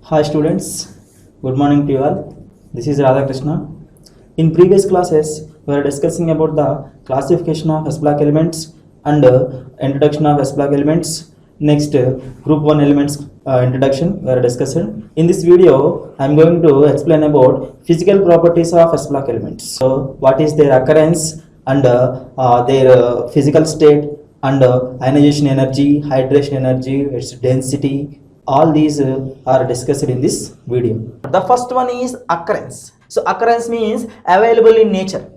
Hi students, good morning to you all. This is Radhakrishna. In previous classes, we were discussing about the classification of S-block elements and introduction of S-block elements. Next, group 1 elements introduction we are discussing. In this video, I am going to explain about physical properties of S-block elements. So, what is their occurrence and their physical state and ionization energy, hydration energy, its density, all these are discussed in this video. The first one is occurrence. So occurrence means available in nature.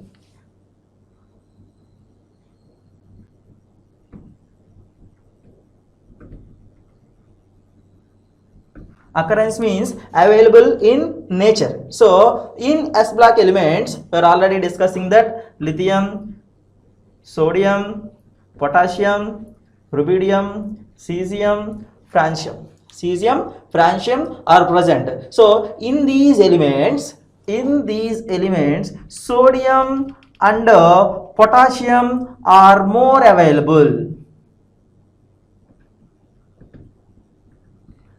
Occurrence means available in nature. So in S block elements, we are already discussing that lithium, sodium, potassium, rubidium, cesium, francium. Cesium, francium are present. So in these elements, sodium and potassium are more available.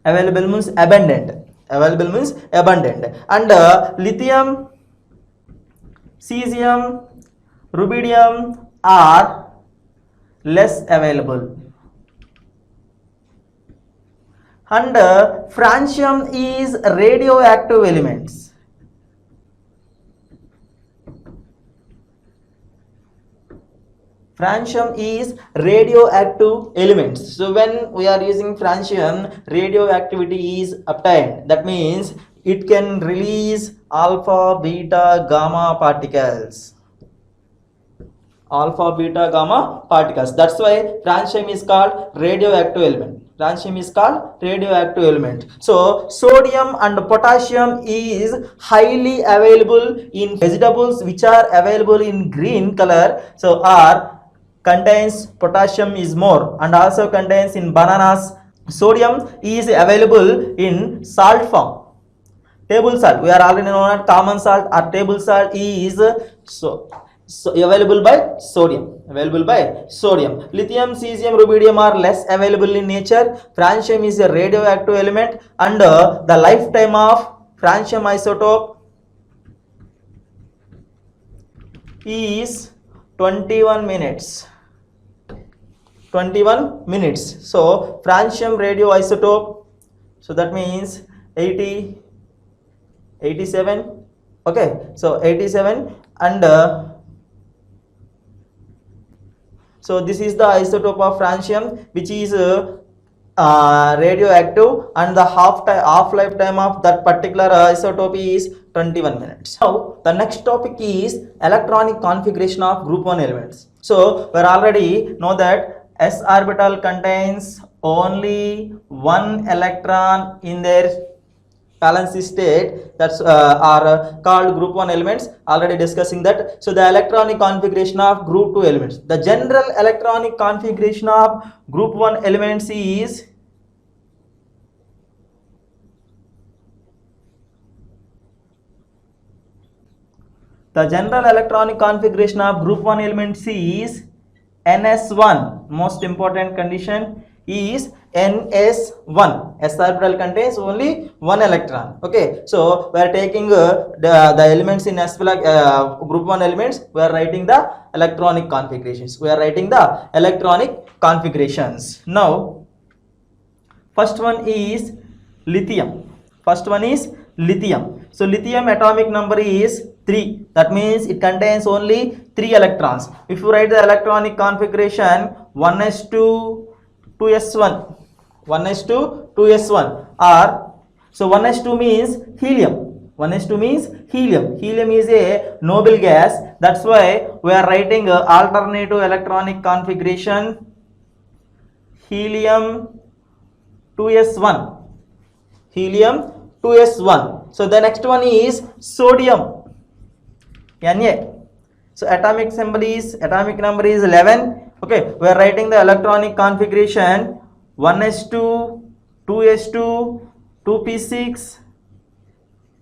Available means abundant. Available means abundant. And lithium, cesium, rubidium are less available. And francium is radioactive elements. Francium is radioactive elements. So when we are using francium, radioactivity is obtained. That means it can release alpha, beta, gamma particles. Alpha, beta, gamma particles. That's why francium is called radioactive element. Francium is called radioactive element. So sodium and potassium is highly available in vegetables which are available in green color. So contains potassium is more, and also contains in bananas. Sodium is available in salt form. Table salt, we are already known as common salt or table salt is so available by sodium. Lithium, cesium, rubidium are less available in nature. Francium is a radioactive element, and the lifetime of francium isotope is 21 minutes. 21 minutes. So francium radioisotope, so that means 87. Okay, so 87, and so this is the isotope of francium which is radioactive, and the half lifetime of that particular isotope is 21 minutes. Now the next topic is electronic configuration of group 1 elements. So we already know that s orbital contains only one electron in their valency state. That's are called group 1 elements, already discussing that. So the electronic configuration of group 2 elements, the general electronic configuration of group 1 elements is NS1. Most important condition is NS1. S orbital contains only one electron. Okay, so we are taking the elements in S block group 1 elements. We are writing the electronic configurations. Now first one is lithium. So lithium atomic number is 3. That means it contains only 3 electrons. If you write the electronic configuration 1s2 2s1, 1s2 2s1, or so 1s2 means helium. Helium is a noble gas. That's why we are writing alternative electronic configuration helium 2s1. So the next one is sodium, Na. So atomic number is 11. Okay, we are writing the electronic configuration 1s2 2s2 2p6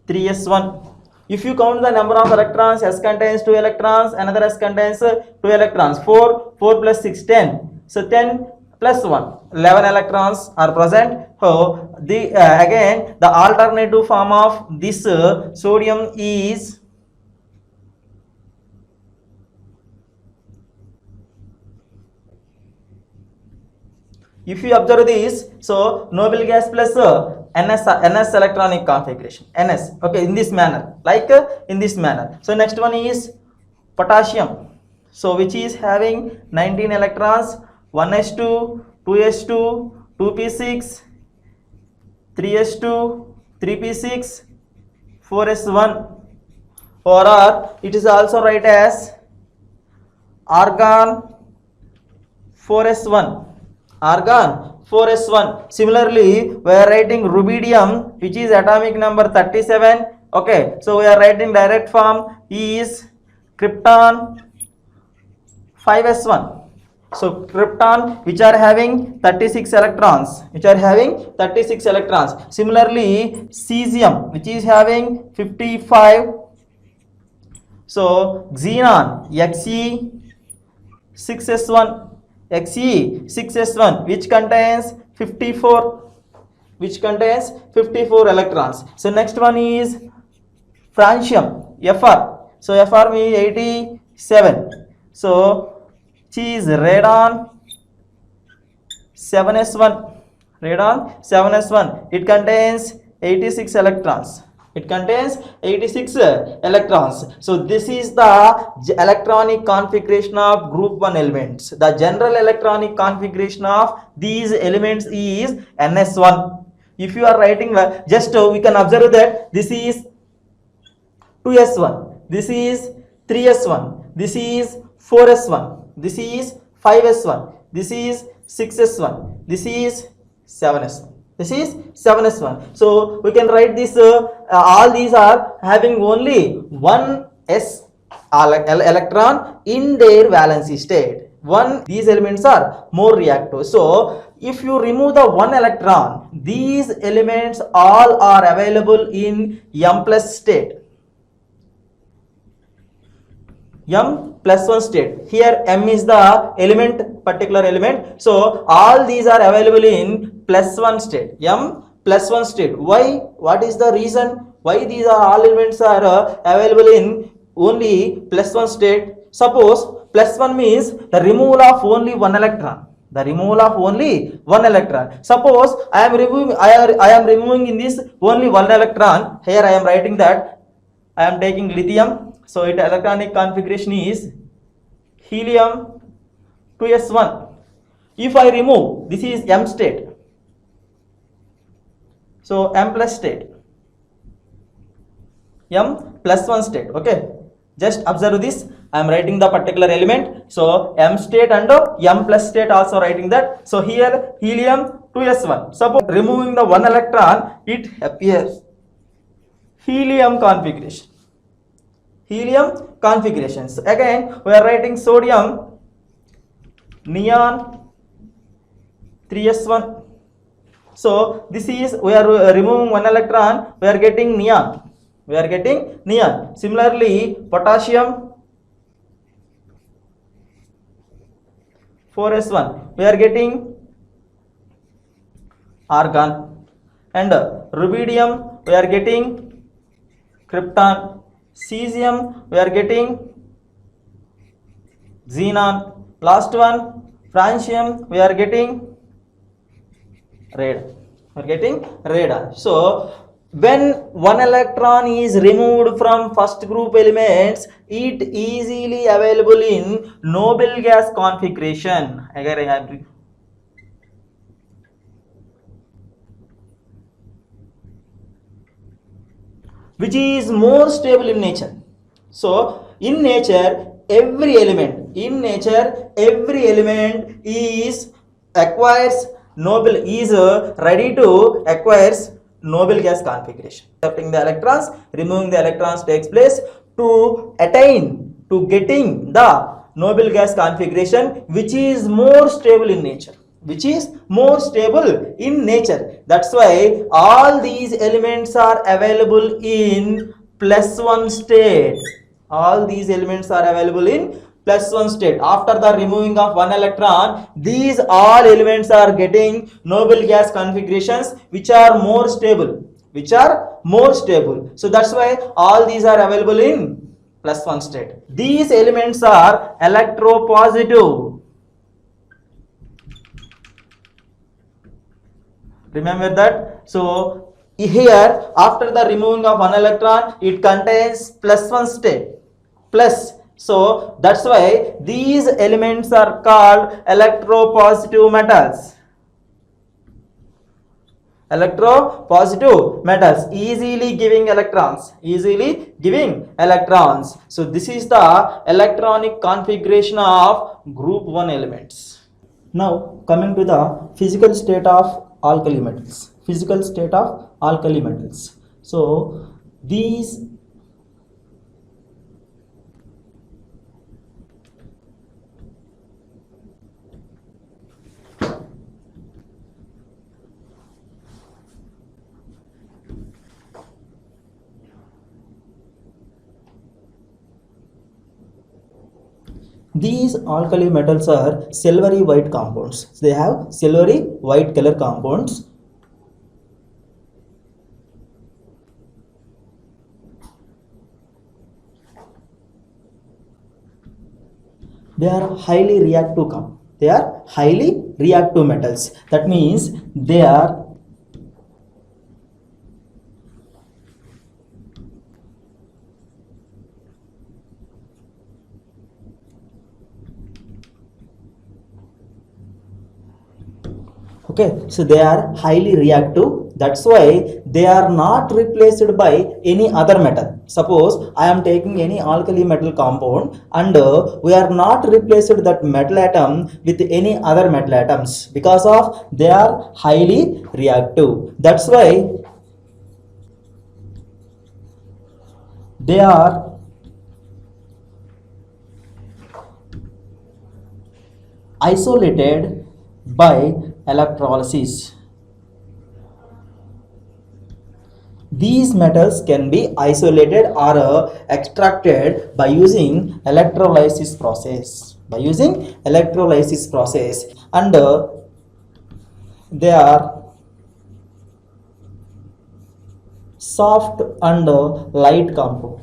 3s1. If you count the number of electrons, S contains 2 electrons, another S contains 2 electrons. 4 plus 6 10. So 10 plus 1, 11 electrons are present. So the again the alternative form of this sodium is if you observe this, so noble gas plus ns electronic configuration, ns, okay, in this manner, like in this manner. So next one is potassium, so which is having 19 electrons, 1s2, 2s2, 2p6, 3s2, 3p6, 4s1, or it is also write as argon 4s1, argon 4s1. Similarly, we are writing rubidium, which is atomic number 37. Okay, so we are writing direct form is krypton 5s1. So krypton which are having 36 electrons, Similarly, cesium which is having 55. So xenon Xe6s1, which contains 54, electrons. So next one is francium, Fr. So Fr means 87. So which is radon 7s1, it contains 86 electrons, So this is the electronic configuration of group 1 elements. The general electronic configuration of these elements is ns1. If you are writing, just we can observe that this is 2s1, this is 3s1, this is 4s1, this is 5s1, this is 6s1, this is 7s1, So we can write this, all these are having only one s electron in their valency state. These elements are more reactive. So if you remove the one electron, these elements all are available in m plus state. M plus 1 state. Here M is the element, particular element. So all these are available in plus 1 state. M plus 1 state. Why? What is the reason? Why these are all elements are available in only plus 1 state? Suppose plus 1 means the removal of only one electron. Suppose I am removing in this only one electron. Here I am writing that I am taking lithium. So its electronic configuration is helium 2s1. If I remove, this is M state. So M plus state. M plus 1 state. Okay. Just observe this. I am writing the particular element. So M state and M plus state also writing that. So here helium 2s1. Suppose removing the one electron, it appears helium configuration. So again we are writing sodium neon 3s1. So this is, we are removing one electron, we are getting neon. Similarly, potassium 4s1, we are getting argon, and rubidium we are getting krypton. Cesium we are getting xenon. Last one, francium we are getting radon. So when one electron is removed from first group elements, it easily available in noble gas configuration. Again I have to which is more stable in nature. So in nature every element is acquires noble, is ready to acquires noble gas configuration. Accepting the electrons, removing the electrons takes place to getting the noble gas configuration, which is more stable in nature. That's why all these elements are available in plus 1 state. plus one state. After the removing of one electron, these all elements are getting noble gas configurations which are more stable, so that's why all these are available in plus one state. These elements are electropositive. Remember that. So here after the removing of one electron, it contains plus one state, plus. So that's why these elements are called electropositive metals. Electropositive metals, easily giving electrons. So this is the electronic configuration of group 1 elements. Now coming to the physical state of alkali metals. So these alkali metals are silvery white compounds. They have silvery white color compounds. They are highly reactive metals. That means they are so they are highly reactive. That's why they are not replaced by any other metal. Suppose I am taking any alkali metal compound and we are not replaced that metal atom with any other metal atoms because of they are highly reactive. That's why they are isolated by electrolysis. These metals can be isolated or extracted by using electrolysis process. And they are soft and light compound.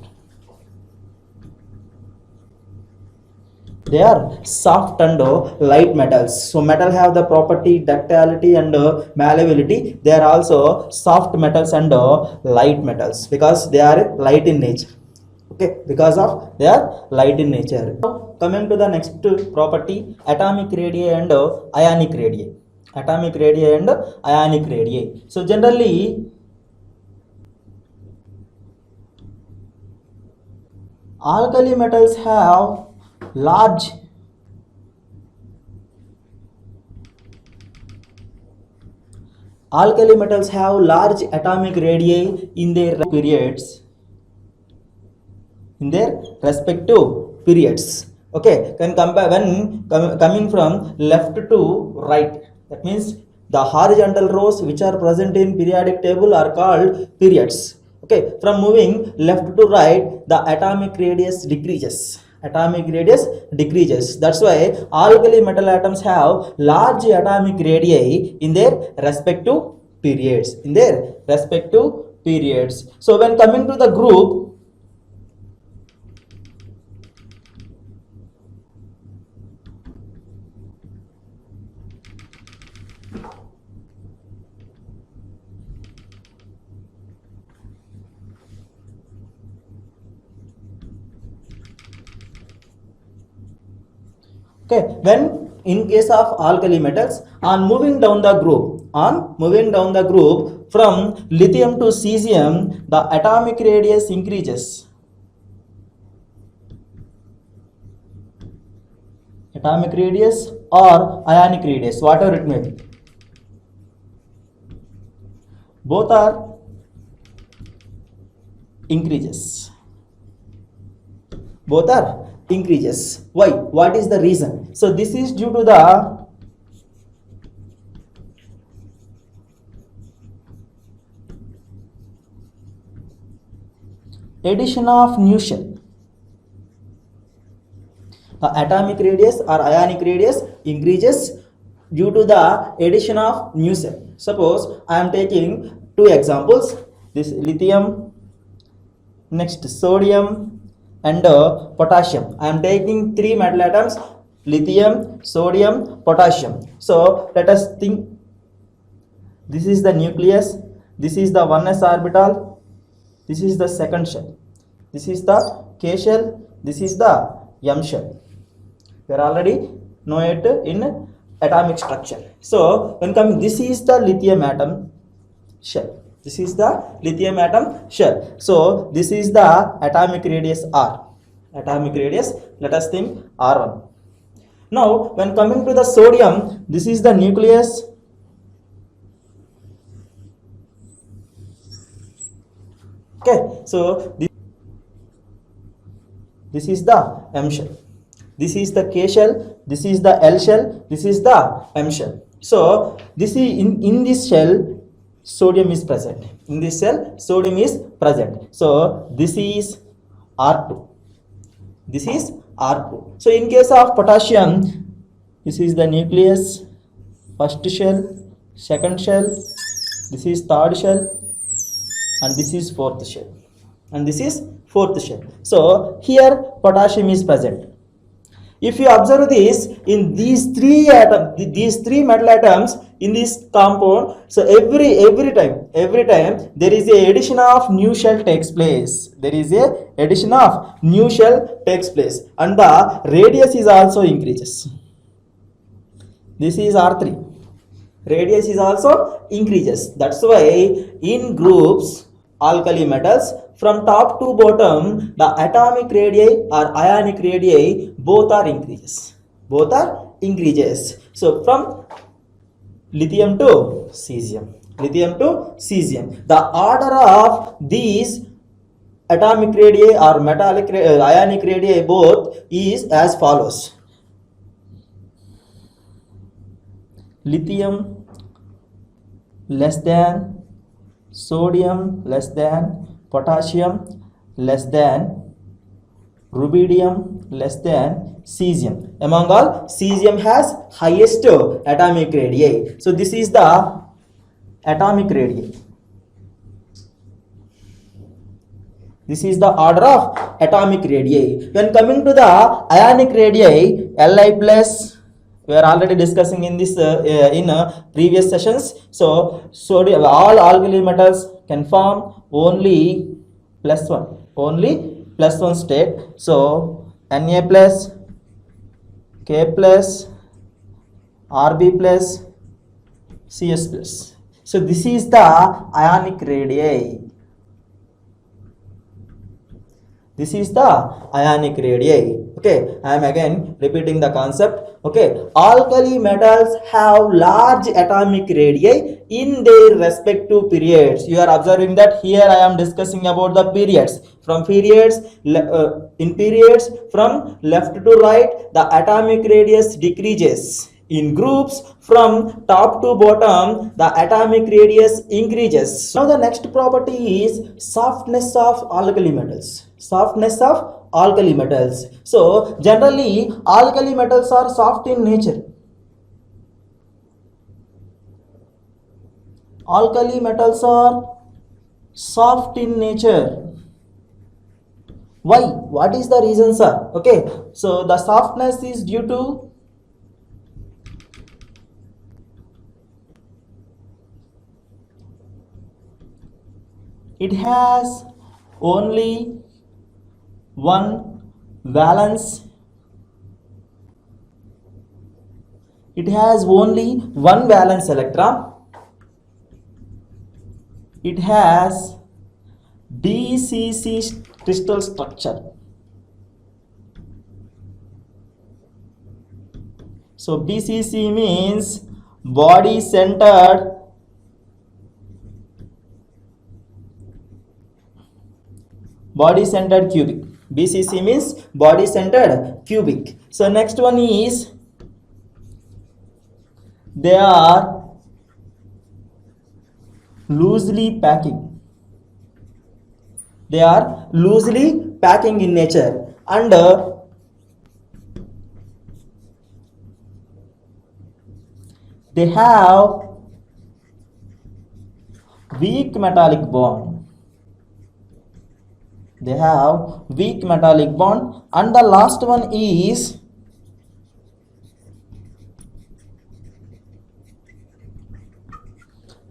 They are soft and light metals. So metal have the property ductility and malleability. They are also soft metals and light metals because they are light in nature. Okay, because of they are light in nature. Now coming to the next property, atomic radii and ionic radii. So generally alkali metals have large atomic radii in their respective periods. Okay, can compare when coming from left to right. That means the horizontal rows which are present in periodic table are called periods. Okay, from moving left to right, the atomic radius decreases. That's why alkali metal atoms have large atomic radii in their respective periods. So when coming to the group, okay, when in case of alkali metals, on moving down the group from lithium to cesium, the atomic radius increases. Atomic radius or ionic radius, whatever it may be, both are increases. Why? What is the reason? So this is due to the addition of new shell. atomic radius or ionic radius increases due to the addition of new cell. Suppose I am taking two examples, this lithium, next sodium and potassium. I am taking three metal atoms, lithium, sodium, potassium. So let us think, this is the nucleus, this is the 1s orbital, this is the second shell, this is the K shell, this is the M shell. We are already know it in atomic structure. So when coming, this is the lithium atom shell, this is the lithium atom shell. So this is the atomic radius R, atomic radius, let us think R1. Now when coming to the sodium, this is the nucleus, okay. So this is the M shell, this is the K shell, this is the L shell, this is the M shell. So this is in this shell sodium is present, in this cell sodium is present. So this is R2, this is R2. So in case of potassium, this is the nucleus, first shell, second shell, this is third shell, and this is fourth shell, and this is fourth shell. So here potassium is present. If you observe this, in these three metal atoms in this compound, so every time there is a addition of new shell takes place. There is a addition of new shell takes place, and the radius is also increases. This is R3. Radius is also increases. That's why in groups alkali metals, from top to bottom, the atomic radii or ionic radii both are increases. Both are increases. So from lithium to cesium, lithium to cesium. The order of these atomic radii or metallic ionic radii both is as follows: lithium less than, sodium less than, potassium less than, rubidium less than, cesium. Among all, cesium has highest atomic radii. So this is the atomic radii. This is the order of atomic radii. When coming to the ionic radii, Li plus, we are already discussing in this in previous sessions. So sodium, all alkali metals can form only plus one state. So Na plus, K plus, Rb plus, Cs plus. So this is the ionic radii. This is the ionic radii. Okay, I am again repeating the concept. Okay, alkali metals have large atomic radii in their respective periods. You are observing that here I am discussing about the periods. From periods, in periods from left to right, the atomic radius decreases. In groups from top to bottom, the atomic radius increases. Now the next property is softness of alkali metals. Softness of alkali metals. So generally alkali metals are soft in nature. Alkali metals are soft in nature. Why? What is the reason, sir? Okay, so the softness is due to it has only one valence. It has only one valence electron. It has DCC crystal structure. So BCC means body centered cubic. BCC means body centered cubic. So next one is they are loosely packing. They are loosely packing in nature, and they have weak metallic bond. They have weak metallic bond. And the last one is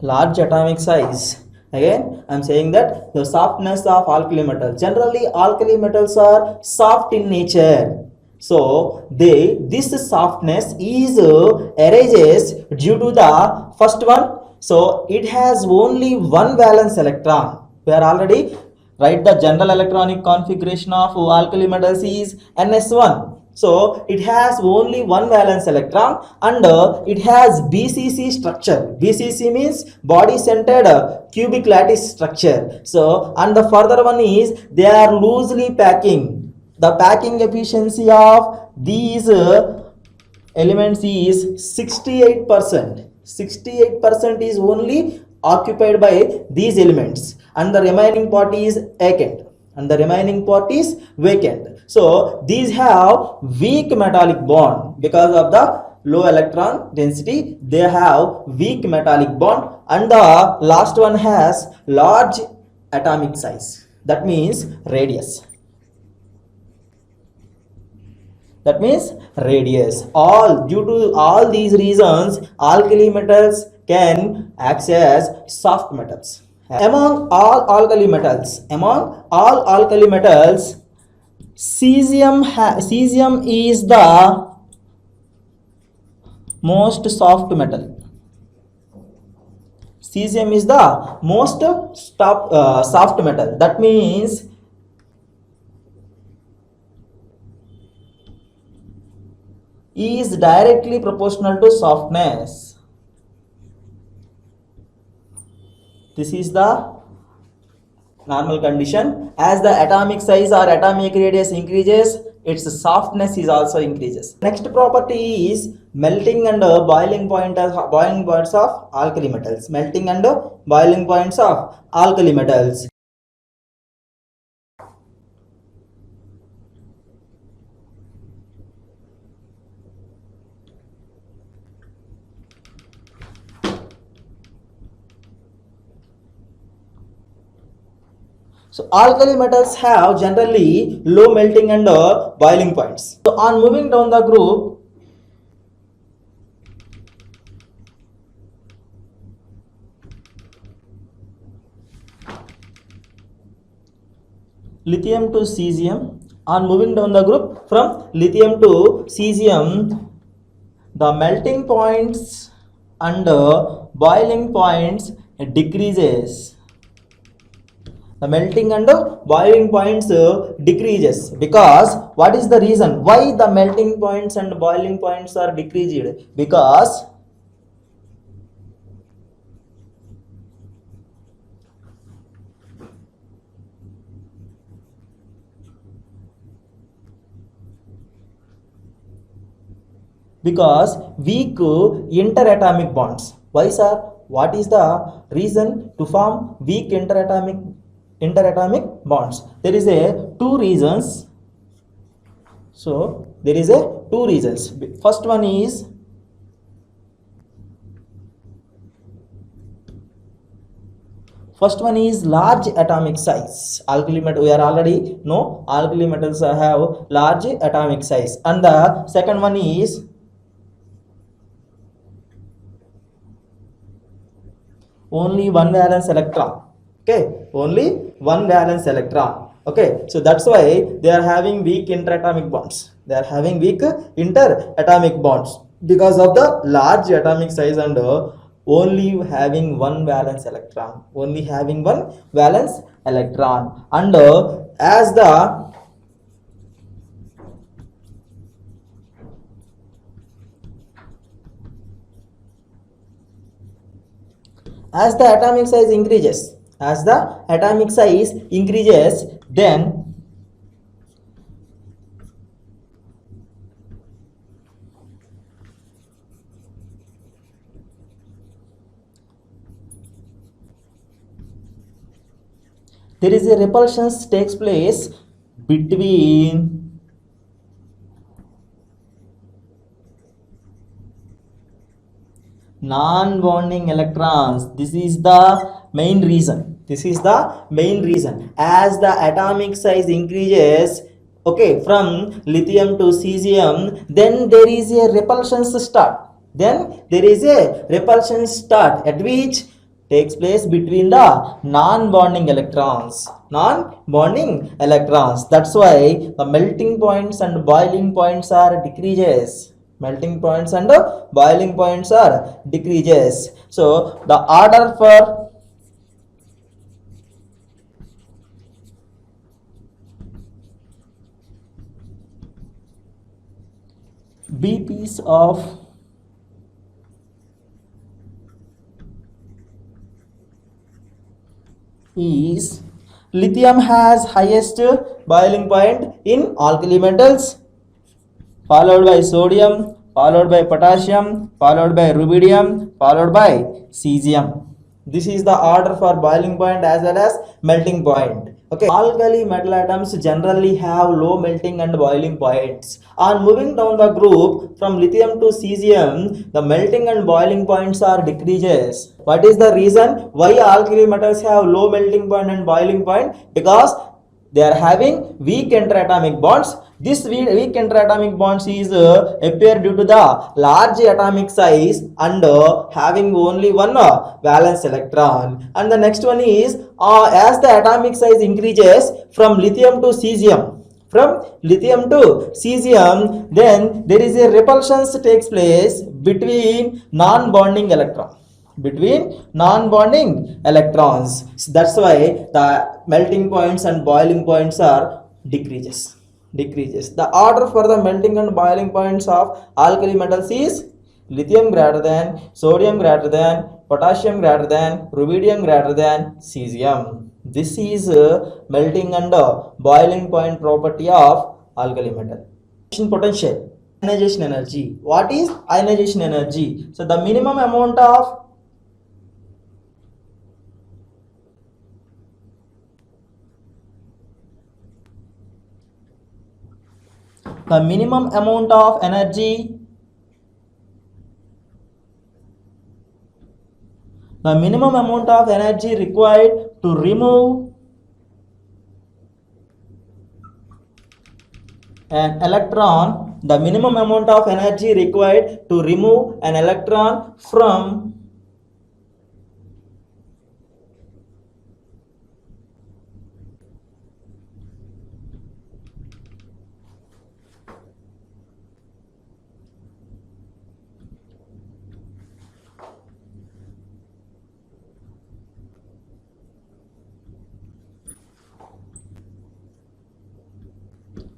large atomic size. Again, I am saying that the softness of alkali metals. Generally, alkali metals are soft in nature. So, this softness is arises due to the first one. So, it has only one valence electron. We are already write the general electronic configuration of alkali metals is ns1. So it has only one valence electron and it has BCC structure. BCC means body centered cubic lattice structure. So and the further one is they are loosely packing. The packing efficiency of these elements is 68%. 68% is only occupied by these elements and the remaining part is vacant. So these have weak metallic bond because of the low electron density. They have weak metallic bond and the last one has large atomic size. That means radius. All due to all these reasons, alkali metals can act as soft metals. Among all alkali metals, cesium is the most soft metal. Cesium is the most soft metal. That means is directly proportional to softness. This is the normal condition. As the atomic size or atomic radius increases, its softness is also increases. Next property is melting and boiling points of alkali metals. Melting and boiling points of alkali metals. So alkali metals have generally low melting and boiling points. So on moving down the group, lithium to cesium. On moving down the group from lithium to cesium, the melting points and boiling points decreases. The melting and boiling points decreases because what is the reason why the melting points and boiling points are decreased? Because weak interatomic bonds. Why, sir? What is the reason to form weak interatomic bonds? There is two reasons. So there is two reasons. First one is large atomic size. Alkali metal, we are already know alkali metals have large atomic size. And the second one is only one valence electron. Okay, only one valence electron. Okay, so that's why they are having weak interatomic bonds. Because of the large atomic size and only having one valence electron. And as the atomic size increases, then there is a repulsion takes place between non-bonding electrons. This is the main reason. This is the main reason. As the atomic size increases, okay, from lithium to cesium, then there is a repulsion start. Then there is a repulsion start at which takes place between the non-bonding electrons. Non-bonding electrons. That's why the melting points and boiling points are decreases. Melting points and boiling points are decreases. So the order for BPs of is lithium has highest boiling point in alkali metals, followed by sodium, followed by potassium, followed by rubidium, followed by cesium. This is the order for boiling point as well as melting point. Okay, alkali metal atoms generally have low melting and boiling points. On moving down the group from lithium to cesium, the melting and boiling points are decreases. What is the reason why alkali metals have low melting point and boiling point? Because they are having weak interatomic bonds. This weak interatomic bonds is appear due to the large atomic size and having only one valence electron. And the next one is as the atomic size increases from lithium to cesium, then there is a repulsion takes place between non-bonding electrons. So that's why the melting points and boiling points are decreases. The order for the melting and boiling points of alkali metals is lithium greater than, sodium greater than, potassium greater than, rubidium greater than cesium. This is melting and boiling point property of alkali metal. Potential, ionization energy. What is ionization energy? So the minimum amount of energy, the minimum amount of energy required to remove an electron, the minimum amount of energy required to remove an electron from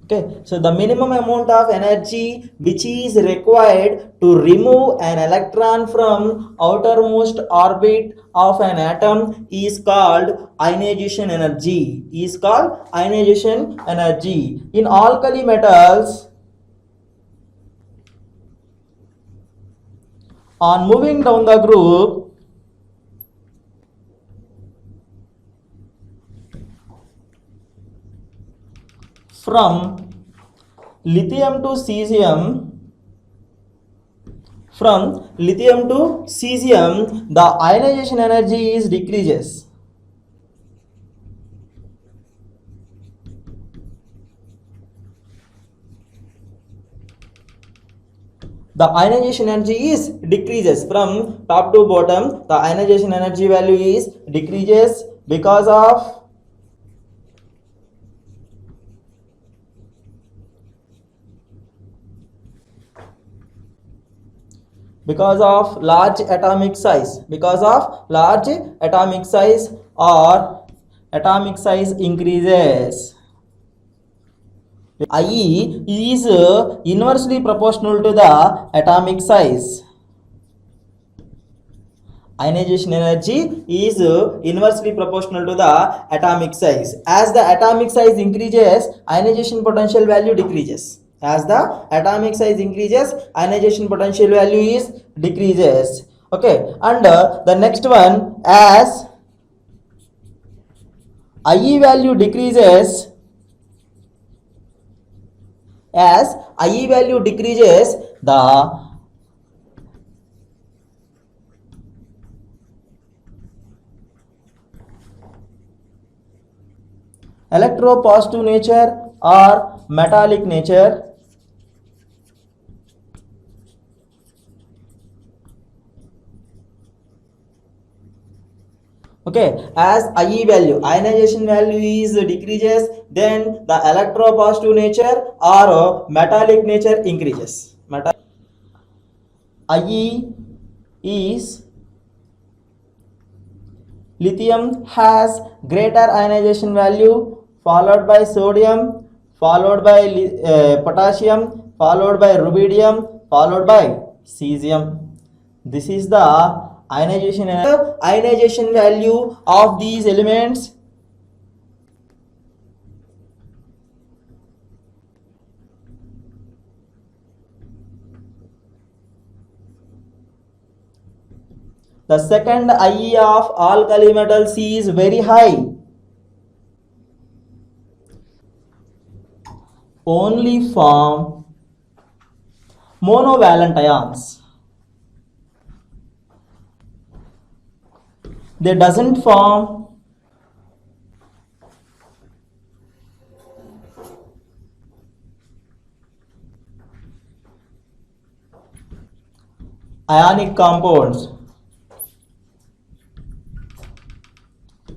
okay, so the minimum amount of energy which is required to remove an electron from outermost orbit of an atom is called ionization energy. In alkali metals, on moving down the group from lithium to cesium, the ionization energy is decreases. The ionization energy is decreases from top to bottom. The ionization energy value is decreases because of large atomic size, or atomic size increases. IE is inversely proportional to the atomic size. Ionization energy is inversely proportional to the atomic size. As the atomic size increases, ionization potential value decreases. As the atomic size increases, ionization potential value is decreases. Okay, and the next one, as IE value decreases, the electropositive nature or metallic nature. Okay, as IE value, ionization value is decreases, then the electropositive nature or metallic nature increases. IE is lithium has greater ionization value, followed by sodium, followed by potassium, followed by rubidium, followed by cesium. This is the ionization value of these elements. The second IE of alkali metals is very high. Only form monovalent ions. They doesn't form ionic compounds.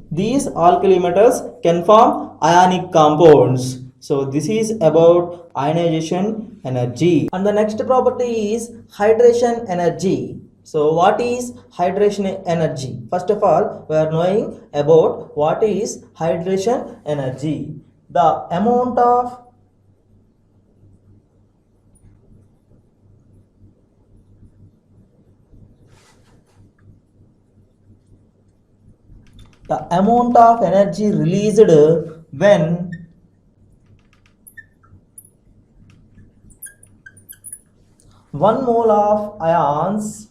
These alkali metals can form ionic compounds. So this is about ionization energy. And the next property is hydration energy. So what is hydration energy? First of all, we are knowing about what is hydration energy. The amount of energy released when one mole of ions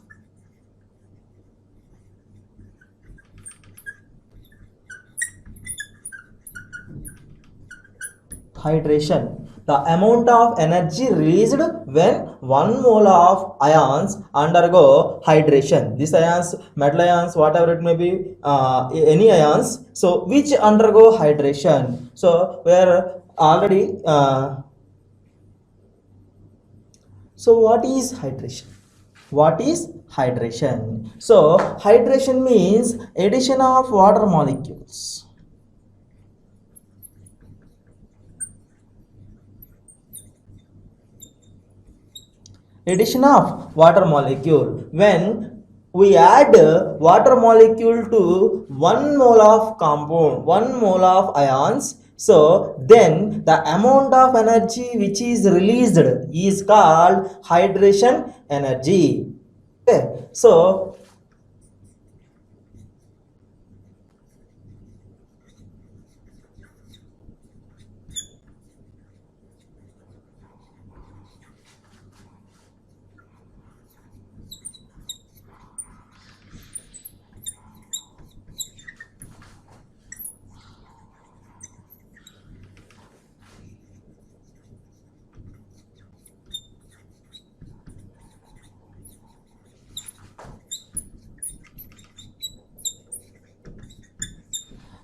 hydration. The amount of energy released when 1 mole of ions undergo hydration. These ions, metal ions, whatever it may be, any ions, so which undergo hydration. So we are already so what is hydration? What is hydration? So hydration means addition of water molecules. Addition of water molecule. When we add water molecule to 1 mole of compound, 1 mole of ions, so then the amount of energy which is released is called hydration energy. Okay, so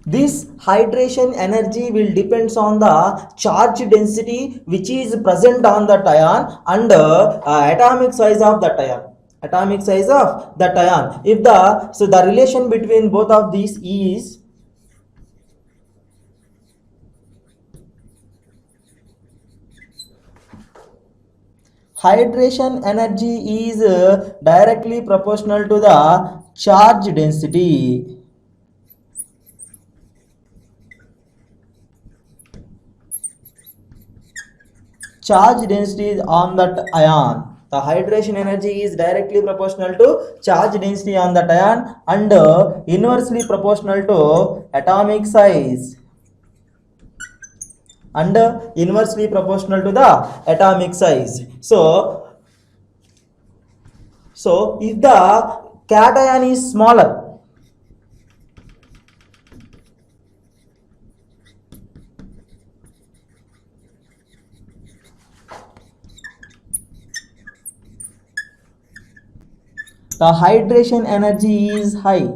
this hydration energy will depends on the charge density which is present on the ion and atomic size of that ion. Atomic size of that ion. If the relation between both of these is hydration energy is directly proportional to the charge density. Charge density on that ion. The hydration energy is directly proportional to charge density on that ion and inversely proportional to atomic size. And inversely proportional to the atomic size. So if the cation is smaller, the hydration energy is high.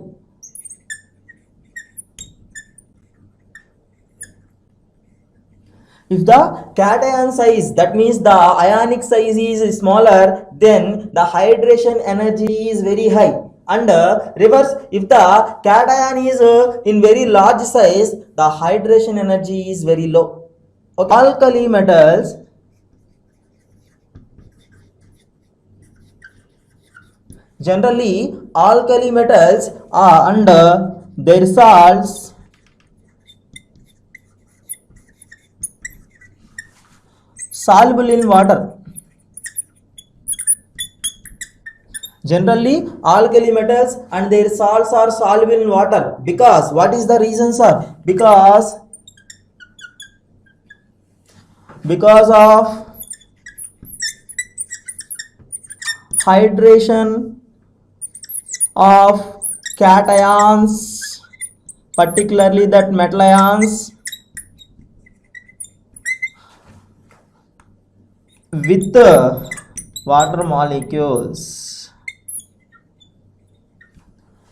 If the cation size, that means the ionic size is smaller, then the hydration energy is very high. And reverse, if the cation is in very large size, the hydration energy is very low. Okay. Alkali metals, generally alkali metals are under their salts soluble in water. Generally alkali metals and their salts are soluble in water, because what is the reason, sir? Because of hydration of cations, particularly that metal ions with water molecules.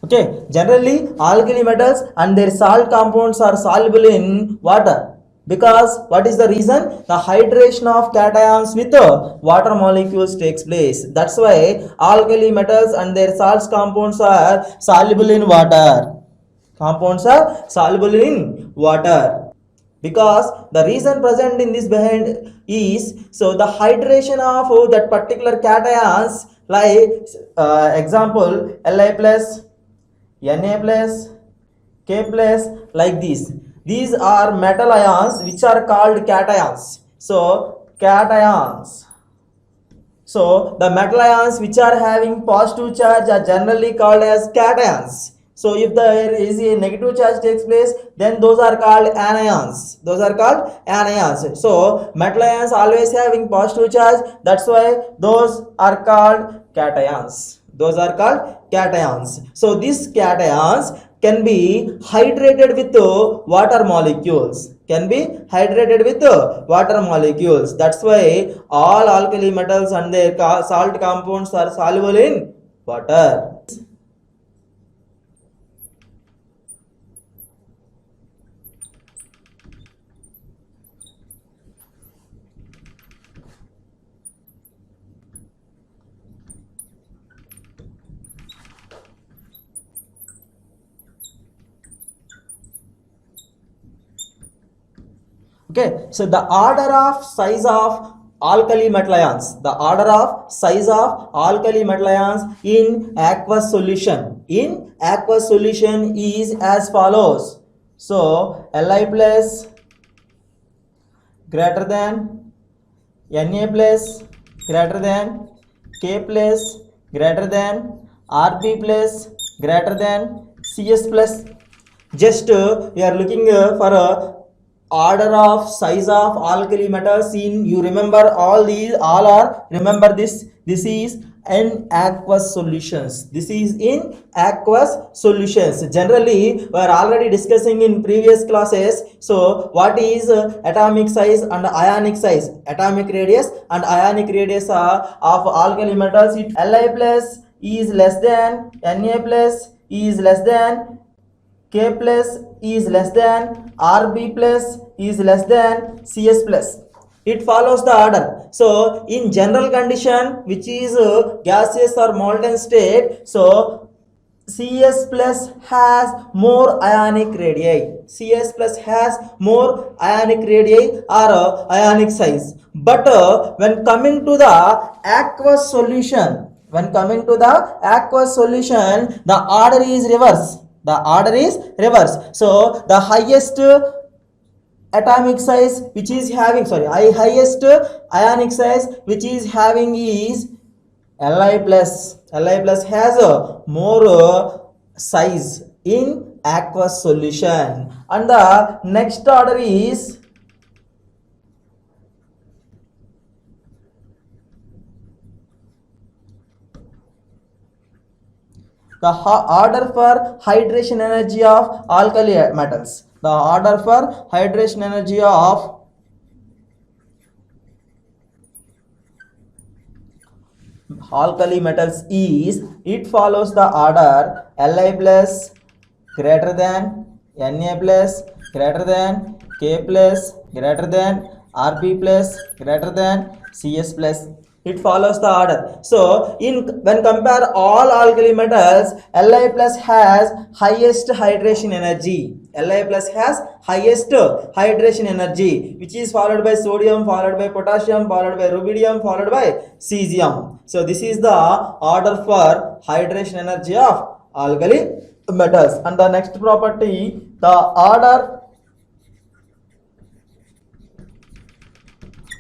Okay, generally alkali metals and their salt compounds are soluble in water, because what is the reason? The hydration of cations with water molecules takes place. That's why alkali metals and their salts compounds are soluble in water. Compounds are soluble in water, because the reason present in this behind is, so the hydration of that particular cations, like example Li plus, Na plus, K plus, like these. These are metal ions which are called cations. So cations. So the metal ions which are having positive charge are generally called as cations. So if there is a negative charge takes place, then those are called anions. Those are called anions. So metal ions always having positive charge. That's why those are called cations. Those are called cations. So these cations can be hydrated with water molecules. Can be hydrated with water molecules. That's why all alkali metals and their salt compounds are soluble in water. Okay, so the order of size of alkali metal ions, the order of size of alkali metal ions in aqueous solution, is as follows. So Li plus greater than, Na plus greater than, K plus greater than, Rb plus greater than, Cs plus. Just we are looking for a order of size of alkali metals in, you remember all these, all are, remember this is in aqueous solutions. This is in aqueous solutions. Generally we are already discussing in previous classes. So what is atomic size and ionic size? Atomic radius and ionic radius of alkali metals. Li plus is less than, Na plus is less than, K plus is less than, Rb plus is less than, Cs plus. It follows the order. So in general condition, which is gaseous or molten state, so Cs plus has more ionic radii. Cs plus has more ionic radii or ionic size. But when coming to the aqueous solution, the order is reverse. So the highest atomic size which is having, highest ionic size which is having is Li plus. Li plus has a more size in aqueous solution. And the next order is the order for hydration energy of alkali metals. The order for hydration energy of alkali metals is, it follows the order Li plus greater than, Na plus greater than, K plus greater than, Rb plus greater than Cs plus. It follows the order. So when compare all alkali metals, Li plus has highest hydration energy. Li plus has highest hydration energy, which is followed by sodium, followed by potassium, followed by rubidium, followed by cesium. So this is the order for hydration energy of alkali metals. And the next property, the order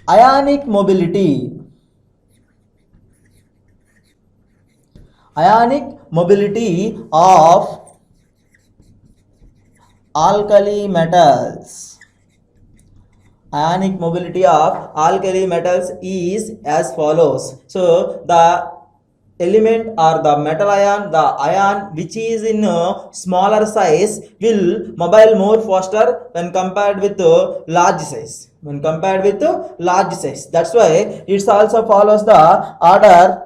ionic mobility. Ionic mobility of alkali metals. Ionic mobility of alkali metals is as follows. So the element or the metal ion, the ion which is in a smaller size will mobile more faster when compared with large size. When compared with large size. That's why it also follows the order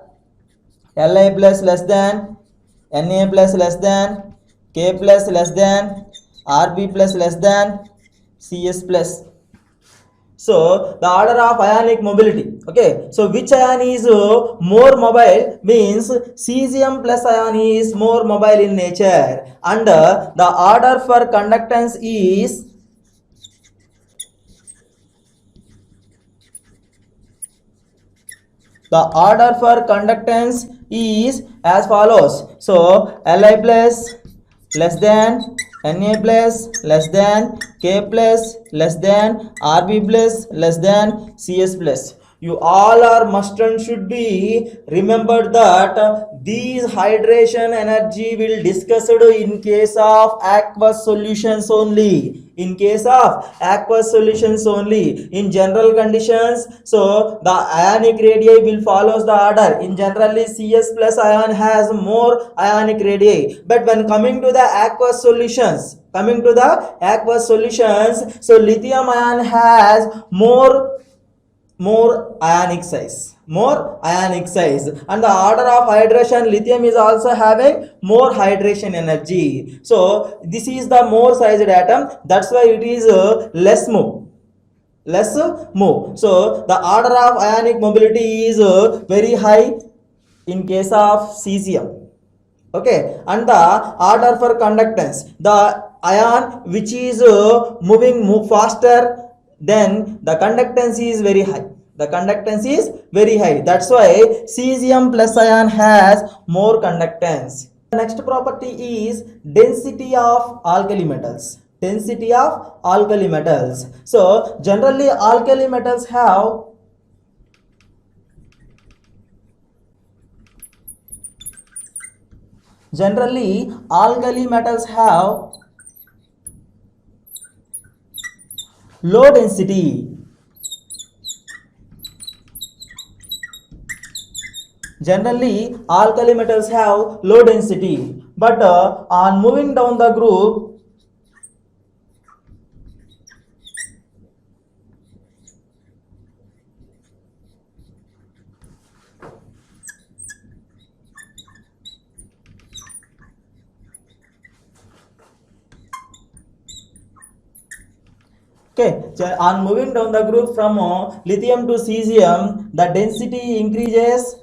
Li plus less than, Na plus less than, K plus less than, Rb plus less than, Cs plus. So the order of ionic mobility. Okay, so which ion is more mobile means cesium plus ion is more mobile in nature, and the order for conductance is as follows. So Li plus less than, Na plus less than, K plus less than, Rb plus less than, Cs plus. You all are must and should be remembered that these hydration energy will discussed in case of aqueous solutions only. In case of aqueous solutions only. In general conditions, so the ionic radii will follows the order. In generally Cs plus ion has more ionic radii, but when coming to the aqueous solutions, so lithium ion has more ionic size, and the order of hydration, lithium is also having more hydration energy. So this is the more sized atom, that's why it is less move. So the order of ionic mobility is very high in case of cesium. Okay, and the order for conductance, the ion which is moving faster, then the conductance is very high. That's why cesium plus ion has more conductance. The next property is density of alkali metals. So generally alkali metals have low density. Generally alkali metals have low density, but on moving down the group, okay, so on moving down the group from lithium to cesium, the density increases.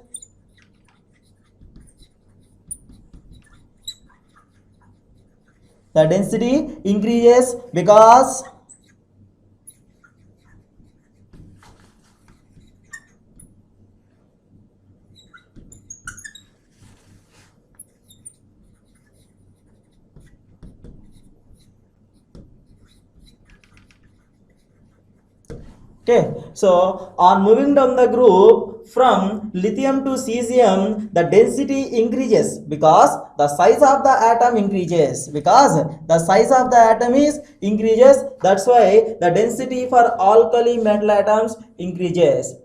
The density increases because okay, so on moving down the group from lithium to cesium, the density increases because the size of the atom increases. Increases. That's why the density for alkali metal atoms increases.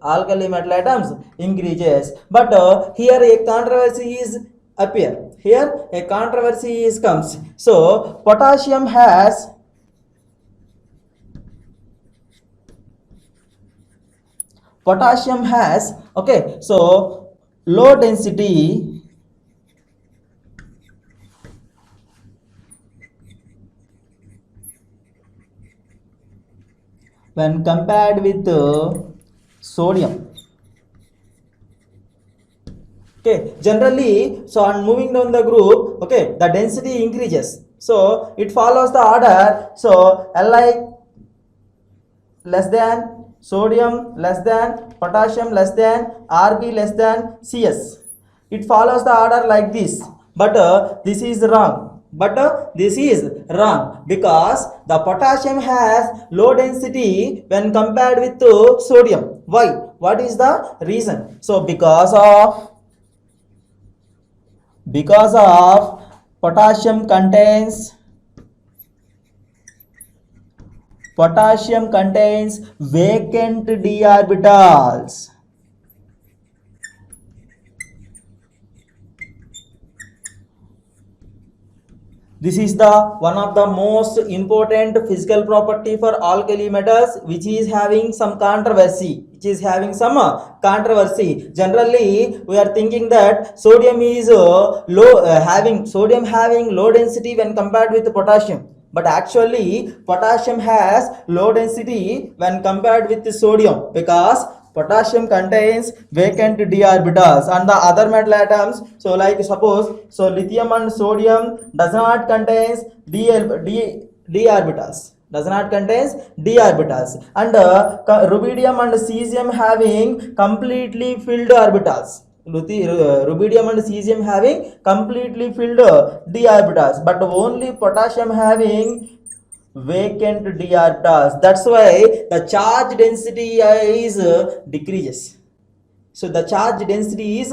But here a controversy is appear. Here a controversy is comes. So potassium has okay, so low density when compared with sodium. Okay, generally, so on moving down the group, okay, the density increases. So it follows the order. So Li less than, sodium less than, potassium less than, Rb less than, Cs. It follows the order like this. But this is wrong. But this is wrong because the potassium has low density when compared with sodium. Why? What is the reason? So because of potassium contains vacant d orbitals. This is the one of the most important physical property for alkali metals, which is having some controversy. Generally, we are thinking that sodium is having low density when compared with potassium. But actually, potassium has low density when compared with sodium because potassium contains vacant d orbitals and the other metal atoms. So like suppose, so lithium and sodium does not contains d orbitals, and rubidium and cesium having completely filled orbitals. Rubidium and cesium having completely filled d orbitals, but only potassium having vacant d orbitals. That's why the charge density is decreases. So the charge density is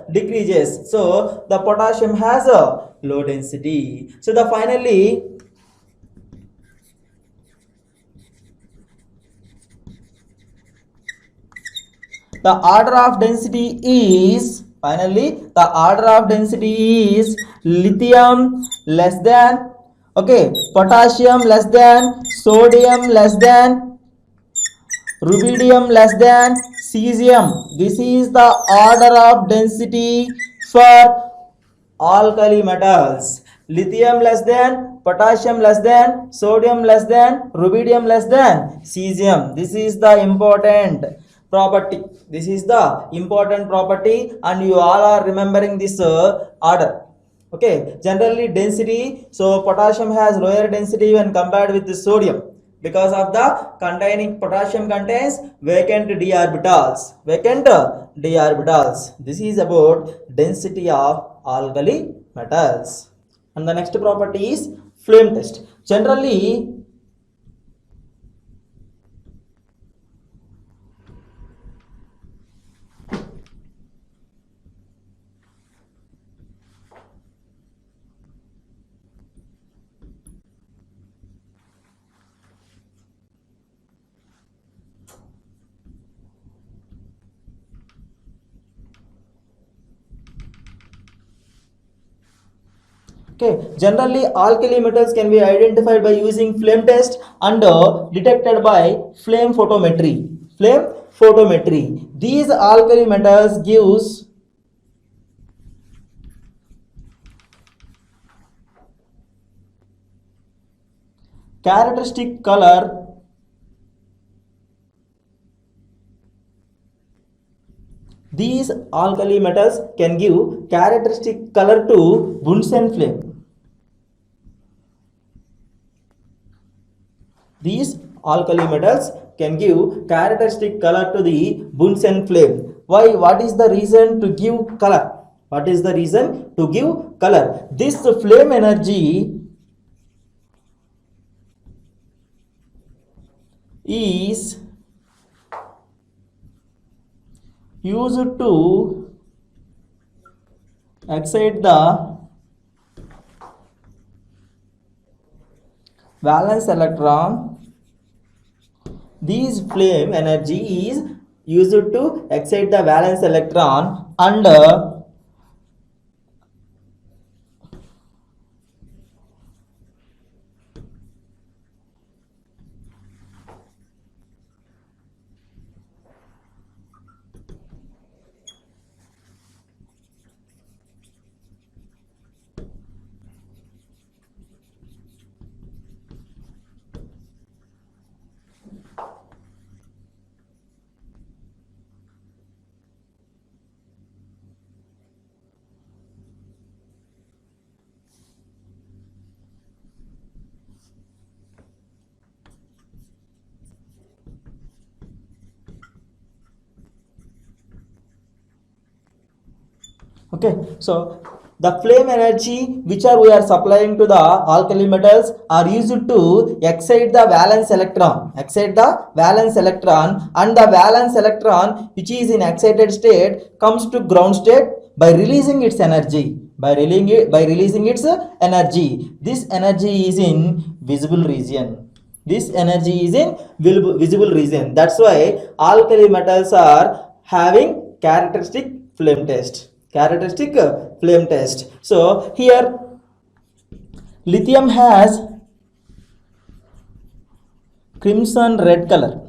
decreases. So the potassium has a low density. So the finally the order of density is lithium less than, okay, potassium less than, sodium less than, rubidium less than, cesium. This is the order of density for alkali metals. Lithium less than, potassium less than, sodium less than, rubidium less than, cesium. This is the important property. And you all are remembering this order. Okay, generally density, so potassium has lower density when compared with the sodium because of the containing potassium contains vacant d orbitals. This is about density of alkali metals. And the next property is flame test. Generally, generally alkali metals can be identified by using flame test and detected by flame photometry. These alkali metals gives characteristic color These alkali metals can give characteristic color to Bunsen flame. These alkali metals can give characteristic color to the Bunsen flame. Why? What is the reason to give color? This flame energy is used to excite the valence electron. This flame energy is used to excite the valence electron and Okay, so the flame energy which are we are supplying to the alkali metals are used to excite the valence electron, and the valence electron which is in excited state comes to ground state by releasing its energy, by releasing its energy. This energy is in visible region. This energy is in visible region. That's why alkali metals are having characteristic flame test. Flame test. So here lithium has crimson red color.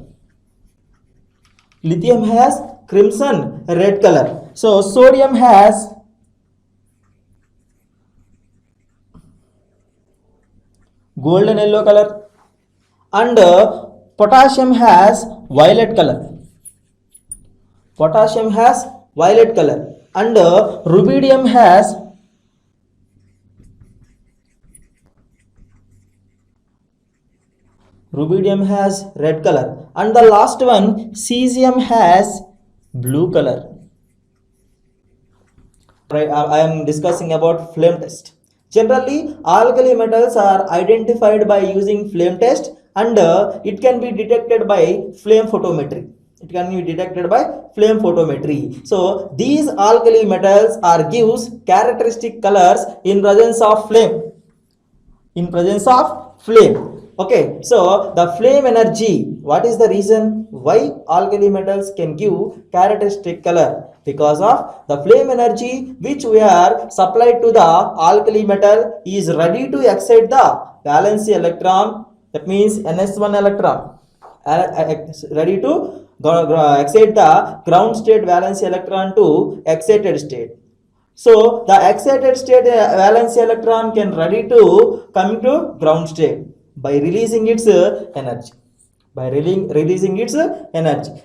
Lithium has crimson red color. So sodium has golden yellow color, and potassium has violet color. Potassium has violet color, and rubidium has red color, and the last one cesium has blue color. Right, I am discussing about flame test. Generally, alkali metals are identified by using flame test, and it can be detected by flame photometry. So these alkali metals are gives characteristic colors in presence of flame. Okay, so the flame energy, what is the reason why alkali metals can give characteristic color? Because of the flame energy which we are supplied to the alkali metal is ready to excite the valence electron, that means ns1 electron, ready to excite the ground state valence electron to excited state. So the excited state valence electron can ready to come to ground state by releasing its energy.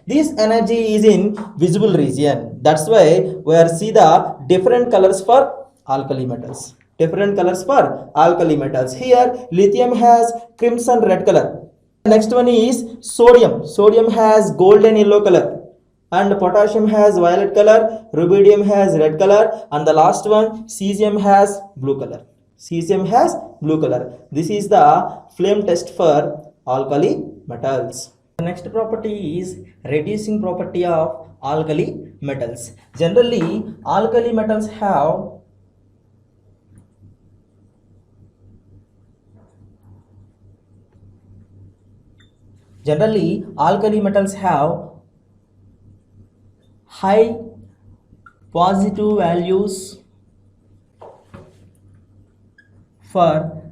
This energy is in visible region. That's why we are see the different colors for alkali metals. Here lithium has crimson red color. Next one is sodium. Sodium has golden yellow color, and potassium has violet color, rubidium has red color, and the last one cesium has blue color. This is the flame test for alkali metals. The next property is reducing property of alkali metals. Generally alkali metals have high positive values for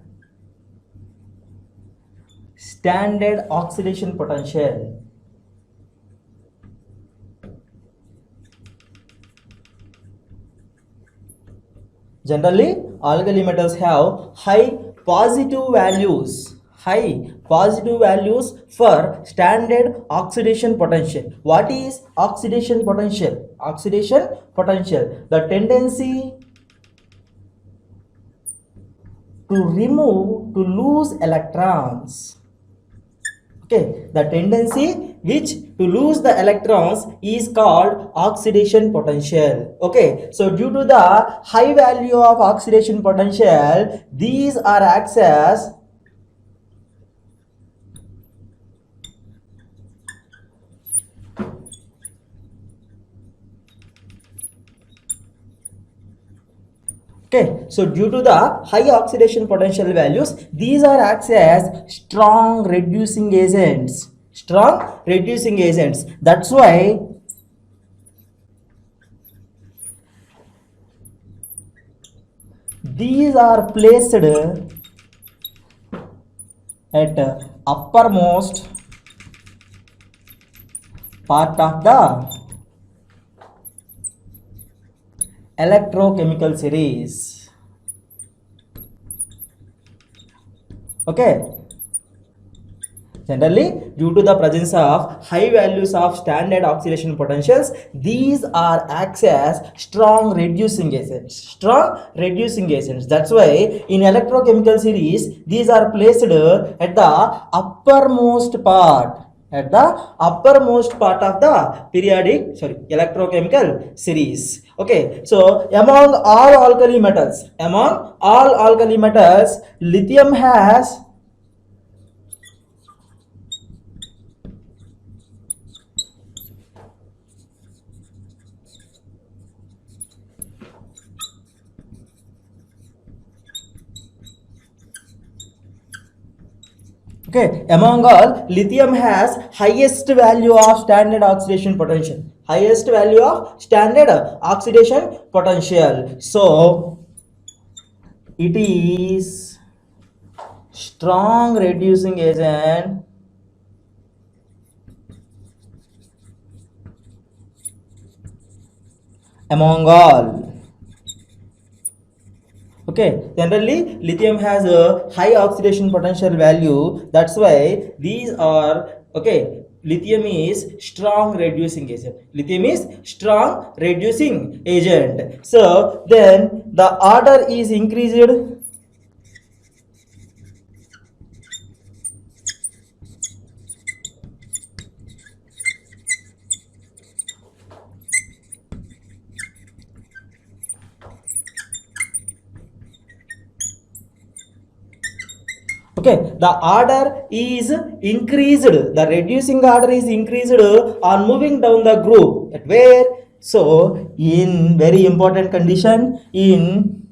standard oxidation potential. Generally alkali metals have high positive values for standard oxidation potential. What is oxidation potential? The tendency to lose electrons. Okay, the tendency to lose the electrons is called oxidation potential. Okay, so due to the high value of oxidation potential, these are acts as okay, so due to the high oxidation potential values, these are acts as strong reducing agents. That's why these are placed at uppermost part of the electrochemical series. Okay, generally due to the presence of high values of standard oxidation potentials, these are acts as strong reducing agents. That's why in electrochemical series these are placed at the uppermost part at the uppermost part of the electrochemical series. Okay, so among all alkali metals, lithium has okay, among all, lithium has highest value of standard oxidation potential. Highest value of standard oxidation potential. So it is strong reducing agent among all. Okay, generally lithium has a high oxidation potential value. That's why these are okay. Lithium is strong reducing agent. Lithium is strong reducing agent. So then the order is increased. Okay, the order is increased, the reducing order is increased on moving down the group at where, so in very important condition, in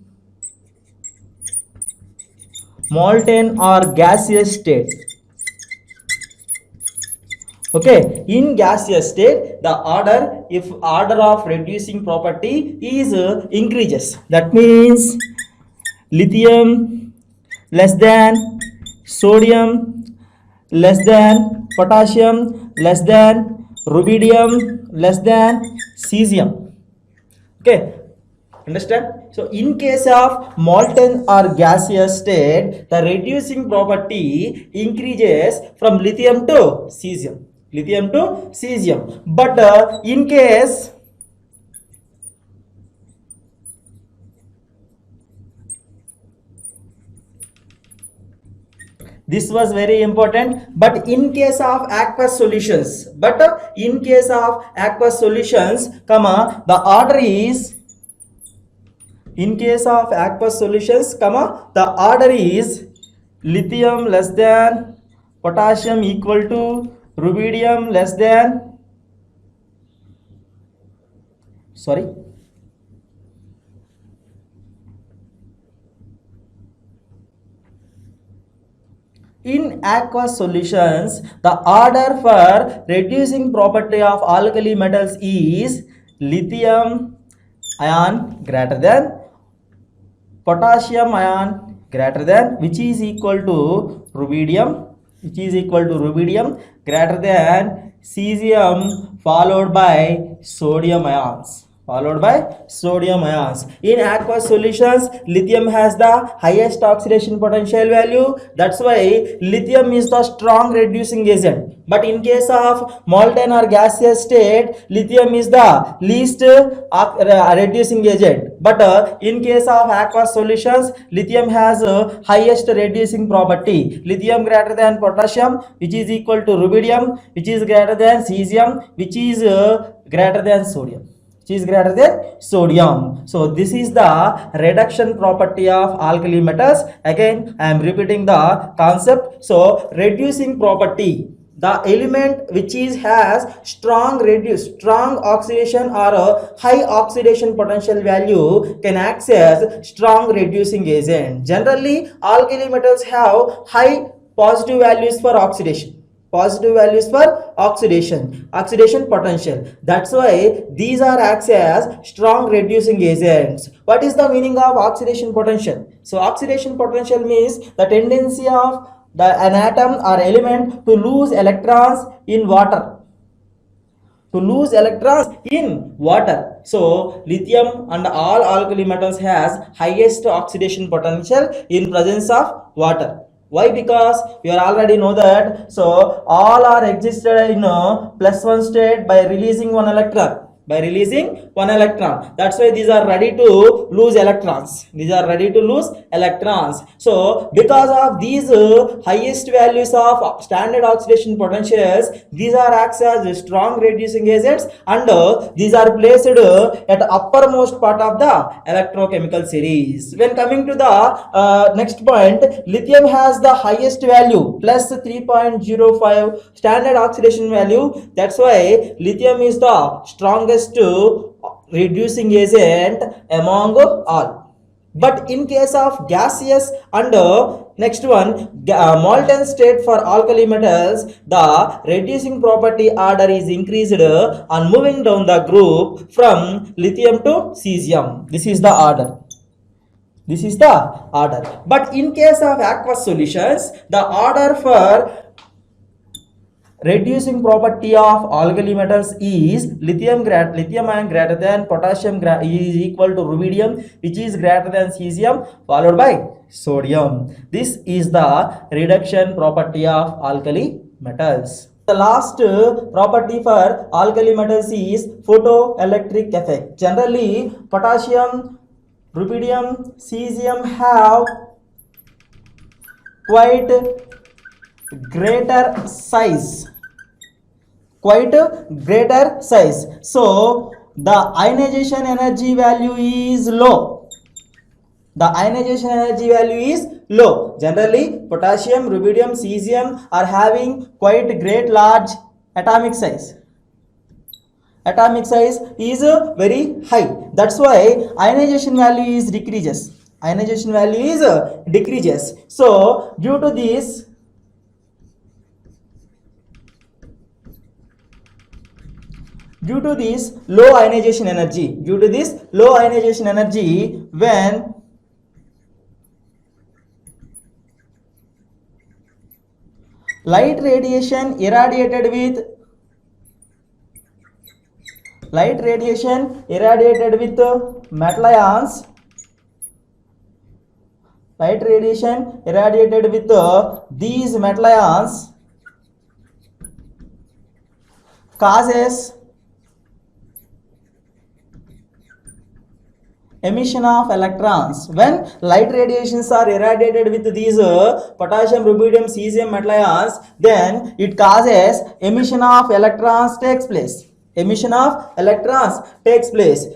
molten or gaseous state. Okay, in gaseous state, the order, if order of reducing property is increases, that means lithium less than sodium less than potassium less than rubidium less than cesium. Okay, understand? So in case of molten or gaseous state, the reducing property increases from lithium to cesium, but in case this was very important, but in case of aqueous solutions, comma, the order is, in case of aqueous solutions, comma, the order is lithium less than potassium equal to rubidium less than, sorry, in aqueous solutions, the order for reducing property of alkali metals is lithium ion greater than potassium ion greater than, which is equal to rubidium, greater than cesium, followed by sodium ions. In aqueous solutions, lithium has the highest oxidation potential value. That's why lithium is the strong reducing agent. But in case of molten or gaseous state, lithium is the least reducing agent. But in case of aqueous solutions, lithium has highest reducing property. Lithium greater than potassium, which is equal to rubidium, which is greater than cesium, which is greater than sodium. So this is the reduction property of alkali metals. Again, I am repeating the concept. So reducing property, the element which has strong oxidation or a high oxidation potential value can act as strong reducing agent. Generally, alkali metals have high positive values for oxidation, oxidation potential. That's why these are acts as strong reducing agents. What is the meaning of oxidation potential? So oxidation potential means the tendency of an atom or element to lose electrons in water. So lithium and all alkali metals has highest oxidation potential in presence of water. Why? Because we already know that, so all are existed in a +1 state by releasing one electron. by releasing one electron. That's why these are ready to lose electrons. These are ready to lose electrons. So because of these highest values of standard oxidation potentials, these are acts as strong reducing agents, and these are placed at uppermost part of the electrochemical series. When coming to the next point, lithium has the highest value, plus 3.05 standard oxidation value. That's why lithium is the strongest reducing agent among all. But in case of gaseous and next one, molten state for alkali metals, the reducing property order is increased on moving down the group from lithium to cesium. This is the order. This is the order. But in case of aqueous solutions, the order for reducing property of alkali metals is lithium ion greater than potassium is equal to rubidium, which is greater than cesium, followed by sodium. This is the reduction property of alkali metals. The last property for alkali metals is photoelectric effect. Generally, potassium, rubidium, cesium have quite greater size, so the ionization energy value is low. Generally, potassium, rubidium, cesium are having quite great large atomic size. Is very high. That's why ionization value is decreases. So due to this low ionization energy, when light radiation irradiated with metal ions, these metal ions causes emission of electrons. When light radiations are irradiated with these potassium, rubidium, cesium metal ions, then it causes emission of electrons takes place.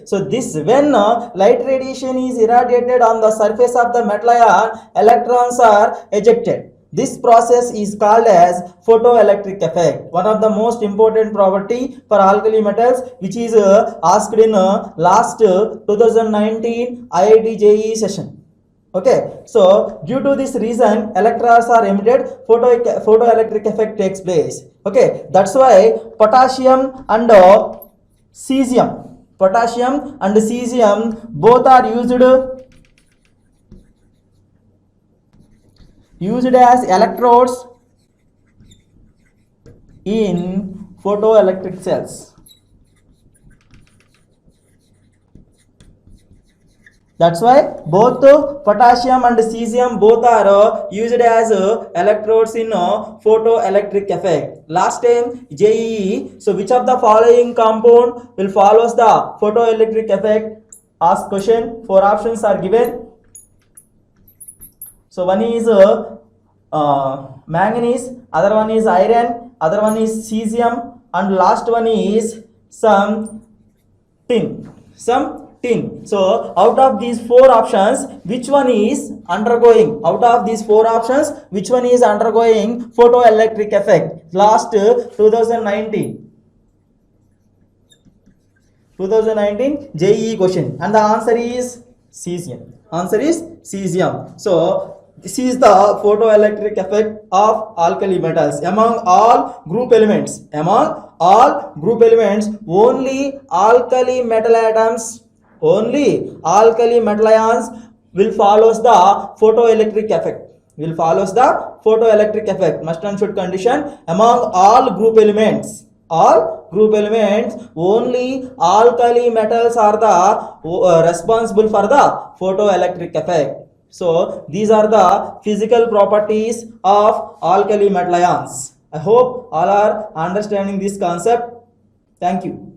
So this, when light radiation is irradiated on the surface of the metal ion, electrons are ejected. This process is called as photoelectric effect. One of the most important property for alkali metals, which is asked in last 2019 IIT JEE session. Okay, so due to this reason, electrons are emitted, photoelectric effect takes place. Okay, that's why potassium and cesium both are used as electrodes in photoelectric cells. That's why both potassium and cesium both are used as electrodes in photoelectric effect. Last time JEE, so which of the following compound will follows the photoelectric effect? Ask question. 4 options are given. So one is manganese, other one is iron, other one is cesium, and last one is some tin. So out of these 4 options, which one is undergoing? Photoelectric effect? Last 2019 JEE question, and the answer is cesium. So this is the photoelectric effect of alkali metals. Among all group elements, only alkali metal ions will follows the photoelectric effect. Must and should condition. Among all group elements, only alkali metals are the responsible for the photoelectric effect. So these are the physical properties of alkali metal ions. I hope all are understanding this concept. Thank you.